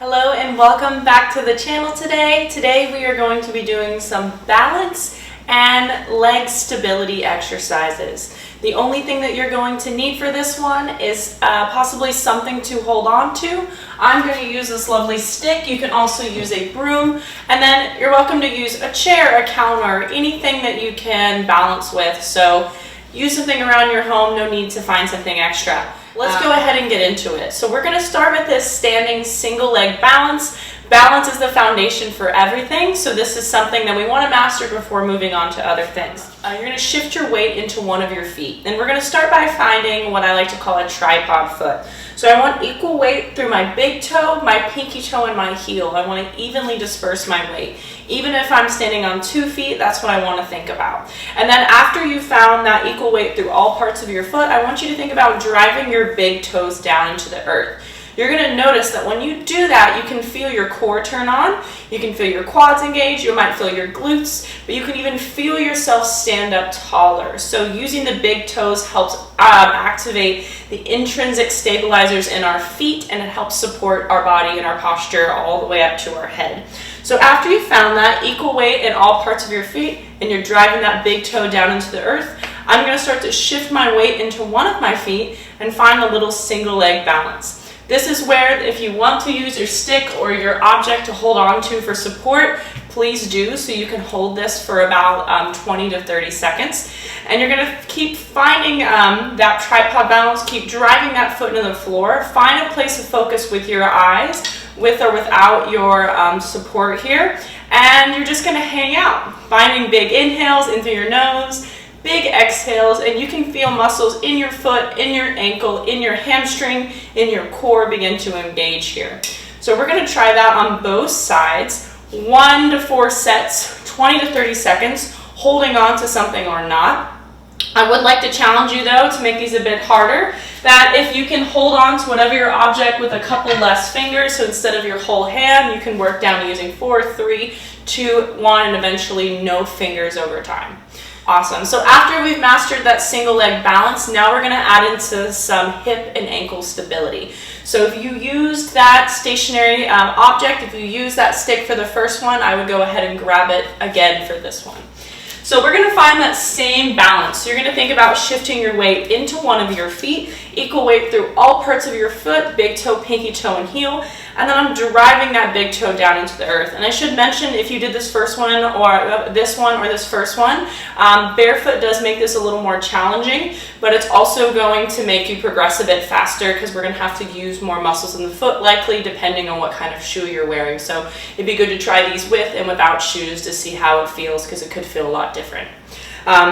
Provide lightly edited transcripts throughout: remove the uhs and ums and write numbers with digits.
Hello and welcome back to the channel today. Today we are going to be doing some balance and leg stability exercises. The only thing that you're going to need for this one is possibly something to hold on to. I'm going to use this lovely stick. You can also use a broom, and then you're welcome to use a chair, a counter, anything that you can balance with. So use something around your home, no need to find something extra. Let's go ahead and get into it. So we're going to start with this standing single leg balance. Balance is the foundation for everything, so this is something that we want to master before moving on to other things. You're going to shift your weight into one of your feet, and we're going to start by finding what I like to call a tripod foot. So I want equal weight through my big toe, my pinky toe, and my heel. I want to evenly disperse my weight. Even if I'm standing on 2 feet, that's what I want to think about. And then after you found that equal weight through all parts of your foot, I want you to think about driving your big toes down into the earth. You're going to notice that when you do that, you can feel your core turn on, you can feel your quads engage, you might feel your glutes, but you can even feel yourself stand up taller. So using the big toes helps activate the intrinsic stabilizers in our feet, and it helps support our body and our posture all the way up to our head. So after you found that equal weight in all parts of your feet, and you're driving that big toe down into the earth, I'm going to start to shift my weight into one of my feet and find a little single leg balance. This is where, if you want to use your stick or your object to hold on to for support, please do, so you can hold this for about 20 to 30 seconds. And you're going to keep finding that tripod balance, keep driving that foot into the floor. Find a place of focus with your eyes, with or without your support here. And you're just going to hang out, finding big inhales in through your nose, big exhales, and you can feel muscles in your foot, in your ankle, in your hamstring, in your core begin to engage here. So we're going to try that on both sides. 1 to 4 sets, 20 to 30 seconds, holding on to something or not. I would like to challenge you though to make these a bit harder, that if you can hold on to whatever your object with a couple less fingers, so instead of your whole hand, you can work down using 4, 3, 2, 1, and eventually no fingers over time. Awesome. So after we've mastered that single leg balance, now we're going to add into some hip and ankle stability. So if you used that stationary object, if you use that stick for the first one, I would go ahead and grab it again for this one. So we're going to find that same balance. So you're going to think about shifting your weight into one of your feet, equal weight through all parts of your foot, big toe, pinky toe, and heel. And then I'm driving that big toe down into the earth. And I should mention, if you did this first one or this first one, barefoot does make this a little more challenging, but it's also going to make you progress a bit faster because we're going to have to use more muscles in the foot, likely, depending on what kind of shoe you're wearing. So it'd be good to try these with and without shoes to see how it feels, because it could feel a lot different.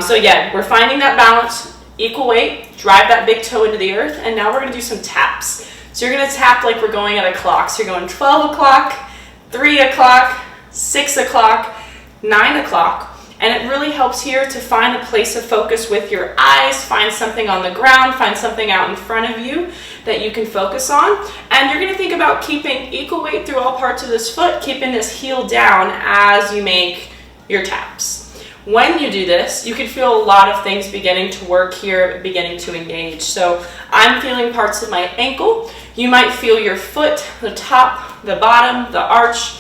So yeah, we're finding that balance, equal weight, drive that big toe into the earth, and now we're going to do some taps. So you're going to tap like we're going at a clock. So you're going 12 o'clock, 3 o'clock, 6 o'clock, 9 o'clock. And it really helps here to find a place of focus with your eyes, find something on the ground, find something out in front of you that you can focus on. And you're going to think about keeping equal weight through all parts of this foot, keeping this heel down as you make your taps. When you do this, you can feel a lot of things beginning to work here, beginning to engage. So I'm feeling parts of my ankle. You might feel your foot, the top, the bottom, the arch.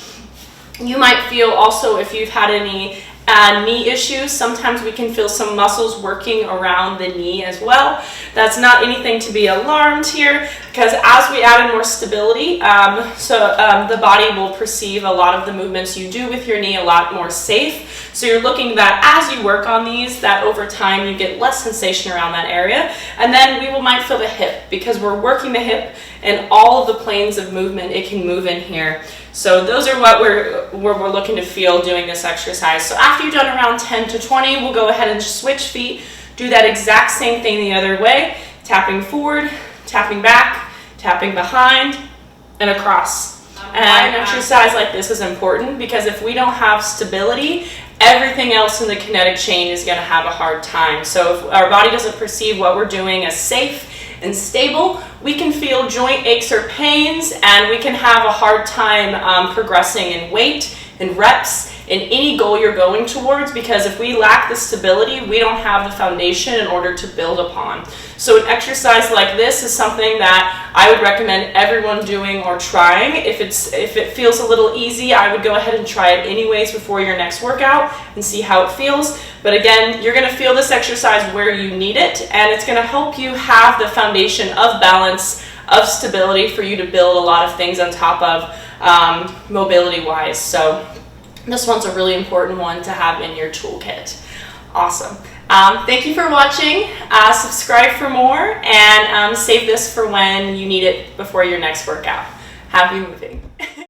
You might feel also, if you've had any knee issues, sometimes we can feel some muscles working around the knee as well. That's not anything to be alarmed here, because as we add in more stability, the body will perceive a lot of the movements you do with your knee a lot more safe. So you're looking that as you work on these, that over time you get less sensation around that area. And then we might feel the hip, because we're working the hip and all of the planes of movement it can move in here. So those are what we're looking to feel doing this exercise. So after you've done around 10 to 20, we'll go ahead and switch feet, do that exact same thing the other way, tapping forward, tapping back, tapping behind, and across. And an exercise like this is important, because if we don't have stability, everything else in the kinetic chain is going to have a hard time. So if our body doesn't perceive what we're doing as safe and stable, we can feel joint aches or pains, and we can have a hard time progressing in weight and reps in any goal you're going towards, because if we lack the stability, we don't have the foundation in order to build upon. So an exercise like this is something that I would recommend everyone doing or trying. If it feels a little easy, I would go ahead and try it anyways before your next workout and see how it feels. But again, you're going to feel this exercise where you need it, and it's going to help you have the foundation of balance, of stability for you to build a lot of things on top of mobility wise. So this one's a really important one to have in your toolkit. Awesome. Thank you for watching. Subscribe for more, and save this for when you need it before your next workout. Happy moving.